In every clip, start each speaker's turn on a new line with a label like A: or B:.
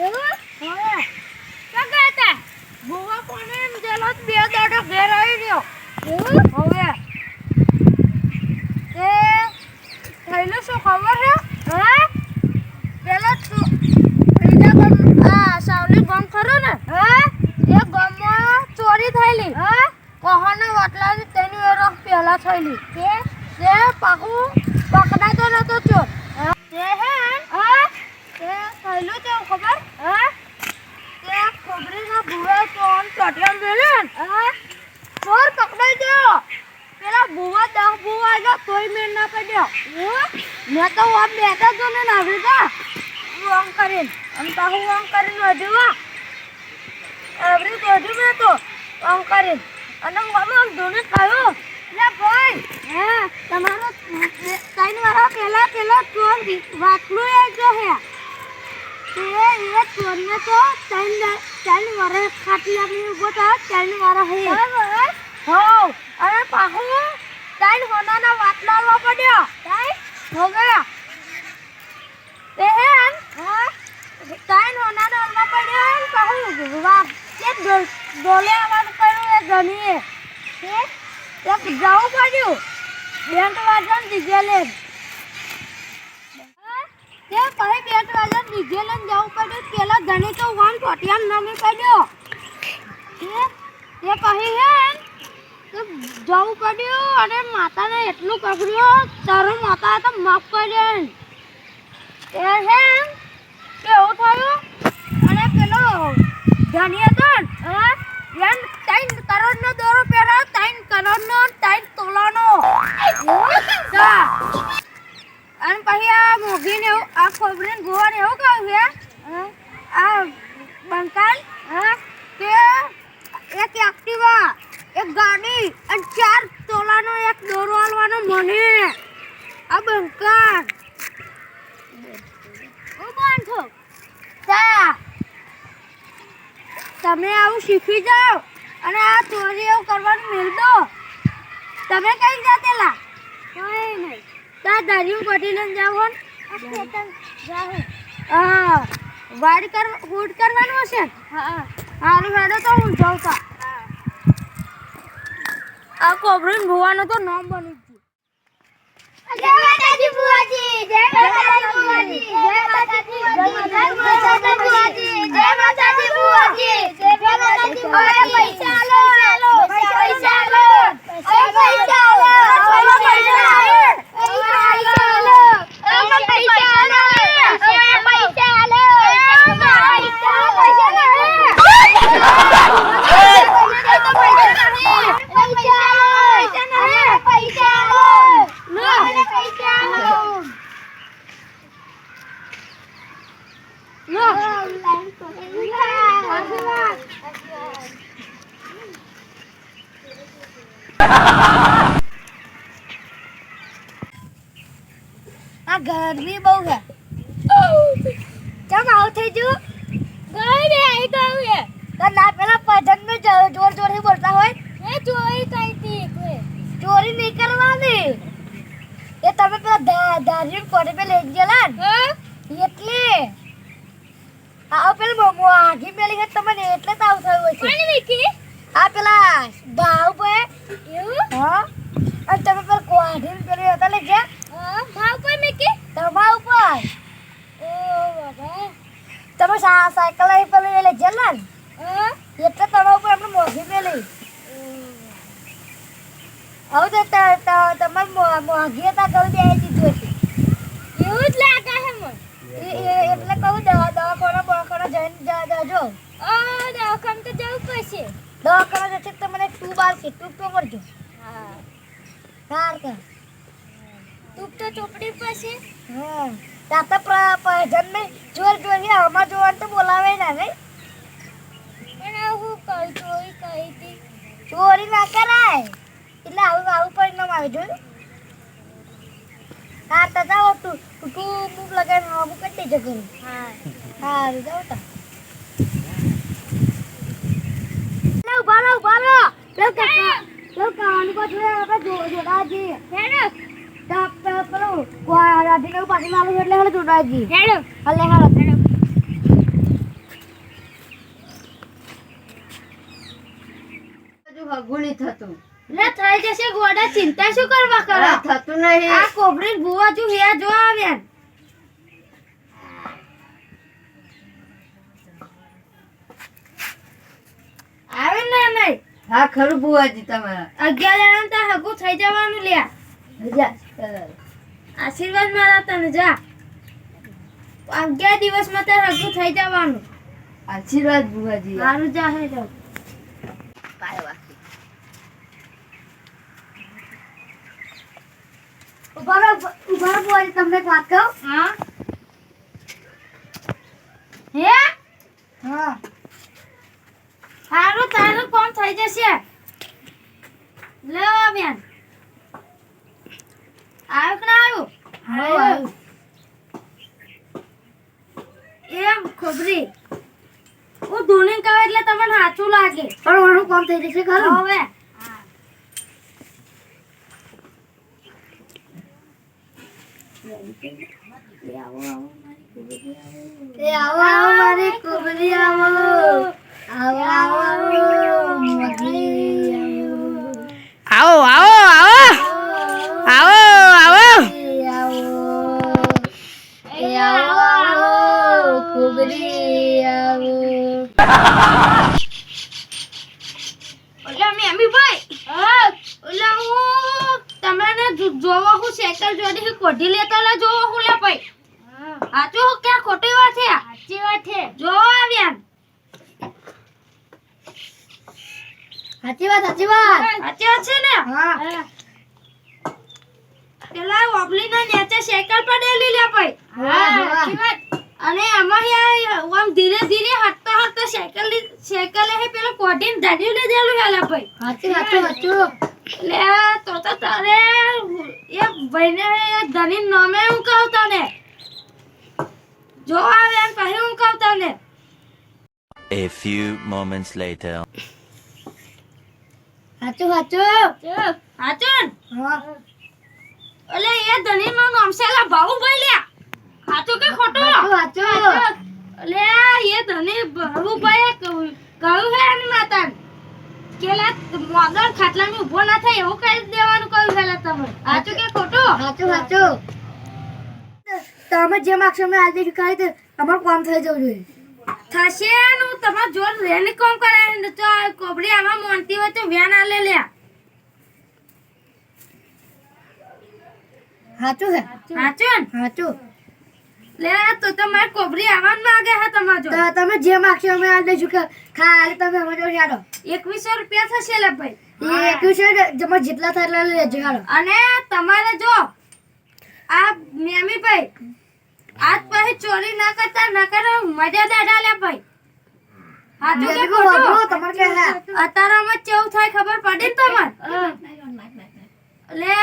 A: એવું હવે કાકા હતા ગોવા કોને એમ જેલો બે દાડો ઘેર આવી ગયો એવું હવે તે થઈલું શું ખબર છે હા પેલા તું આ સાવલી ગમ ખરો ને હા એ ગમમાં ચોરી થયેલી હા કહોના વાટલાની તેની એરો પેલા થયેલી તે પાકું પકડાતો નતો ચોર તે હે હા તે થયેલું તે ખબર હા તે ખબરીના ભૂવા ચોન ચટિયામ મેલે હા ચોર પકડાઈ ગયો પેલા ભૂવા 10 ભૂવા આવ્યા તોય મેળ ના પડ્યો મેં તો આમ બેઠા જો ને નાગરી તા આમ કરીને આમ પાહુ આમ કરીને વધ્યું આવડી તો હજુ મેં તો આમ કરીને અને આમ ધોને ખાયો લે ભાઈ હે તમારો 3 વાર પેલા ચોર વાટલું એ જો હે તે એ ચોરને તો 3 વાર ખાટલા में ઉભો થા 3 વાર હે બરાબર હો અને પાહુ 3 હોનાના વાટલા લો પડ્યો હો ગયા તે હે હા 3 હોનાના લો પડ્યો પાહુ વાહ કે ડોલે આવવાનું કર્યું એ ગણીએ એક જાવું પડ્યું બેંક વાળાને ડીજે લે તે પછી બેંક વાળાને ડીજે લઈને જવું પડ્યું પેલા ધણી તો વાન ટોટિયામ નમી પડ્યો તે પછી હે તો જવું પડ્યું અને માતાને એટલું કગડ્યું તારો માતા તો માફ કરે તે હે કેવું થયું અને પેલો ધણી હતો હા એમ 3 કરોડનો દોરો પહેરાવ 3 કરોડનો 3 તોલાનો અને પછી આ મોગીને આ ખોબરીને ગોવાને એવું કહ્યું છે આ બંકાલ કે એક એક્ટિવા એક ગાડી અને 4 તોલાનો એક દોરો આલવાનો મને આ બંકાલ હું કોણ છો તમે આવું શીખી જાઓ અને આ ચોરી એવું કરવાનું મેળ દો તમે કઈ જાતેલા કઈ નહીં તા દારિયું ગોઠી લઈને જાઓ હા વાડી ફૂડ કરવાનું હશે હા હારું હેડો તો હું જાઉં તા આ કોબરીન ભુવાનો તો નામ બની ગયું જય માતાજી બુઆજી જય માતાજી બુઆજી જય માતાજી બુઆજી જય માતાજી બુઆજી જય માતાજી બુઆજી પૈસા આલો પૈસા આલો પૈસા આલો પૈસા गर्मी बहुत है जब आओ थे जो गए रे आई गए है तो ना पहला पजन में जोर जोर से बोलता होय ए चोरी कई थी कोई चोरी नहीं करवानी ये तब पेला दारियन कोड़े पे ले गेला એટલે આ પેલા મોગી મેલી હે તમને એટલે તાવ થયો છે કોની વીકી આ પેલા ભાવ પે એવું હા અને તમે પર કોઢીન પેલી હતા લે ગયા ભાવ પર મેકી તમા ઉપર ઓ બાબા તમે સાયકલ લઈ પેલી લે જલન એટલે તમા ઉપર આપણે મોગી મેલી આવ તો તમાર મોગી તા ગળ દે દીધું છે એવું જ લાગે છે મને એટલે કહું દવાખાના જઈને જાજો દવાખાને તો જવું પડશે દવાખાના જશે તો મને ટ્યુબ આવશે ટ્યુબ તો કરજો હા સાર કર ટ્યુબ તો ચોપડી પડશે હા તાતા જન્મે જોર જોઈએ અમાર જોવાનું તો બોલાવે ના નહીં પણ હું કઈ ચોરી કરી હતી ચોરી ના કરાય એટલે આવું પરિણામ આવે જોયું હા તો જાઓ તું મૂક લગાવીને આવું કરી દેજો ઘરે હા સારું જાઓ તા ઉભા રહો કાવાનું પાછું આપણે જોડાજી હેડો પેલો રાધીને પાછી માલું એટલે હેડો જોડાજી હેડો હલે હેડો
B: હગુની થતું
A: લે થઈ જશે ગોડા ચિંતા શું કરવા કરો
B: થતું નહીં
A: આ કોબરી બુવા જો હે જો આવ્યા આવે ને નહીં
B: હા ખરું બુવાજી તમારા
A: 11 જણા તો હગું થઈ જવાનું લ્યા
B: જા
A: આશીર્વાદ મારા તને જા 11 દિવસમાં તાર હગું થઈ જવાનું
B: આશીર્વાદ બુવાજી
A: મારું જાહે જો
B: પાય વાકી ઉભા બુવાજી તમને એક વાત કહું
A: હા હે
B: હા
A: હારું તારું કોમ થઈ જશે લેવા બેન આવ્યું કે ના આવ્યું એમ ખબરી હું ધૂણી કહે એટલે તમને સાચું લાગે
B: પણ મારું કામ થઈ જશે ખરું
A: હવે
B: એ આવો આવો મારી કુબરી આવો આવો આવો મગલી
C: આવો આવો આવો આવો આવો
B: એ આવો આવો કુબરી આવો
A: ઓલા મેમી ભાઈ ઓલા હું તમને જોવા હું સાયકલ જોડી કોઢી લેતો લે જોવા હું લે ભાઈ સાચું હું ક્યાં ખોટી વાત છે સાચી વાત છે જો આવ્યા
B: સાચી વાત સાચી વાત
A: સાચી વાત છે ને
B: હા
A: પેલા ઓબલીના નીચે સાયકલ પડેલી લે ભાઈ
B: સાચી વાત
A: અને આમાં આમ ધીરે ધીરે હટતા હટતા સાયકલ હે પેલો કોઢીને ધાડી લીધેલું હેલા ભાઈ
B: સાચી સાચું
A: લે તો તારે એ ભાઈને ધની નામે હું કહું તને જો આવે એમ કહે હું કહું તને
D: A few moments later.
B: સાચું સાચું
A: હાચુન
B: હા
A: ઓલે એ ધની નું નામ છે લા બાહુભાઈ લ્યા હાચું કે ખોટું
B: સાચું
A: લે એ ધની બાહુભાઈ કહ્યું હે એની માતાને કેલા મોગર ખાટલામાં ઊભો ના થાય એવું કરી દેવાનું કહ્યું હેલા તમે હાચું કે ખોટું
B: સાચું સાચું તમે જે માગશો મેં આજે શીખાય તો અમારું કામ થઈ જવું જોઈએ
A: થશે નું તમાર જોર રેની કોમ કરાય ને તો આ કોબડી આમાં મોનતી હોય તો વ્યાન આલે લ્યા
B: સાચું છે
A: હાચુન
B: સાચું
A: લે તો તમાર કોબડી આવાન માંગે હે તમાર જો
B: તો તમે જે માગશો અમે આજે શીખા ખાલી તમે અમારે જોડે યાડો
A: 2100 રૂપિયા થશે લે ભાઈ
B: એ એકવીસ જમા જેટલા થાય એટલા લેજો યાડો
A: અને તમારે જો આ મેમી ભાઈ આજ પછી ચોરી ના કરતા ના કરો મજા દાડા લે ભાઈ હાચું કે ખોટું
B: તમારે કે હે
A: અતારામાં કેવું થાય ખબર પડી ને તમાર લે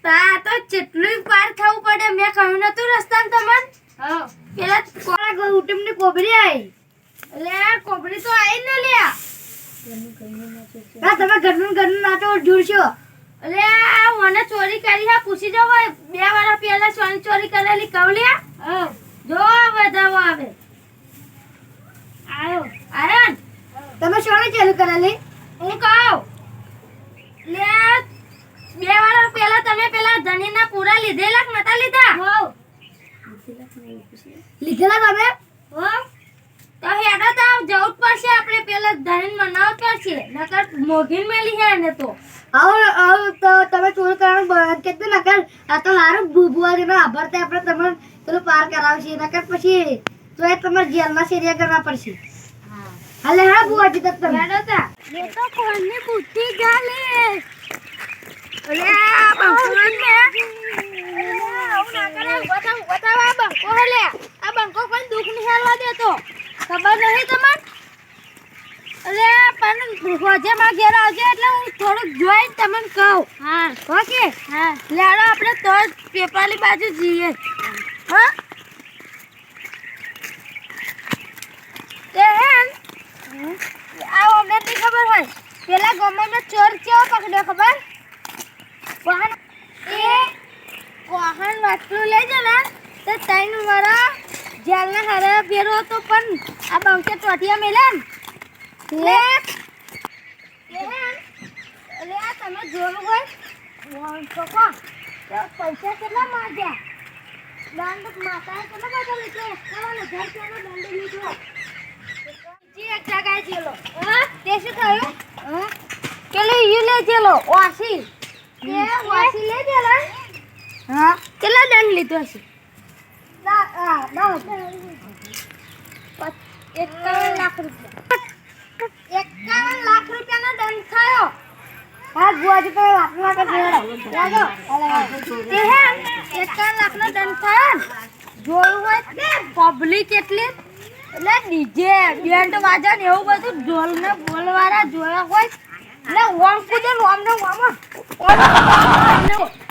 A: તા તો જેટલું પાર થવું પડે મેં કહ્યું નતું રસ્તામાં તમને પેલા
B: કોરા ગો ઉટમની કોબરી આવી
A: લે કોબડી તો આઈ ને લ્યા
B: હા તમે ઘરનું નાટો જોડશો
A: લે મને ચોરી કરી હે પૂછી જો 2 વર્ષ પહેલા સોની ચોરી કરેલી કવલિયા જો બધાવો આવે આયો આયન
B: તમે સોને ચાલુ કરેલી
A: હું કહું લે 2 વર્ષ પહેલા તમે પેલા ધનીના પૂરા લીધેલા કે નતા લીધા
B: લીધેલા તમે
A: હો તો હેડો તો જવું જ પડશે આપણે પેલા ધનીન મનાવ પડશે નકર મોગીન મેલી હે ને તો
B: આવો તો તમે ચોરી કરવાનું બંધ કરી દો નકર આ તો હારું બુબુઆજીનો આભાર તે આપણે તમને પેલું પાર કરાવશે નકર પછી તો એ તમારે જેલમાં સેરિયા કરવા પડશે હાલે હા બુઆજી તો તમે
A: હેડો તા એ તો કોણની બુદ્ધિ ગાલે અરે આ બંકોન ને આવું ના કરે બતાવા બંકો હલે આ બંકો કોઈ દુખ નહીં હાલવા દેતો ખબર નહીં તમને અરે પણ હોજે માં ઘેર આવજે એટલે હું થોડુંક જોઈ તમને કહું હા ઓકે હા લેડો આપણે તો પેપરની બાજુ જઈએ હા તેન આ અમને ની ખબર હોય પેલા ગામમાં ચોર કેવો પકડ્યો ખબર વાહન એ વાહન વાટલું લઈ જ ને તો 3 વર્ષ જેલના હારે ફેરો હતો પણ આ બંકે ટોટિયા મેલ્યા ને અરે આ તમે જોયું હોય પપ્પા પૈસા કેટલા માંગ્યા દંડ માતાએ કેટલા પૈસા લીધો 51,000 દંડ લીધો બીજી એક જગ્યાએ જેલો તે શું થયું પેલું ઈ લે જેલો વાસી તે વાસી લે જેલા હા કેટલા દંડ લીધો હશે 51 લાખ રૂપિયા 51 લાખ રૂપિયાનો દંડ થયો
B: હા બુઆજી તમે વાત માટે જોડો
A: તે હે 51 લાખનો દંડ થયો ને. જોયું હોય પબ્લિક એટલી એટલે ડીજે બેન્ડ વાજા ને એવું બધું ઢોલ ને બોલવાળા જોયા હોય એટલે ઓમ કૂદે ને ઓમ ને ઓમ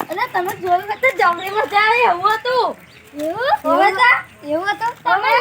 A: એટલે તમે જોયું હોય તો જમણી મજા આવે એવું હતું એવું હતું તમે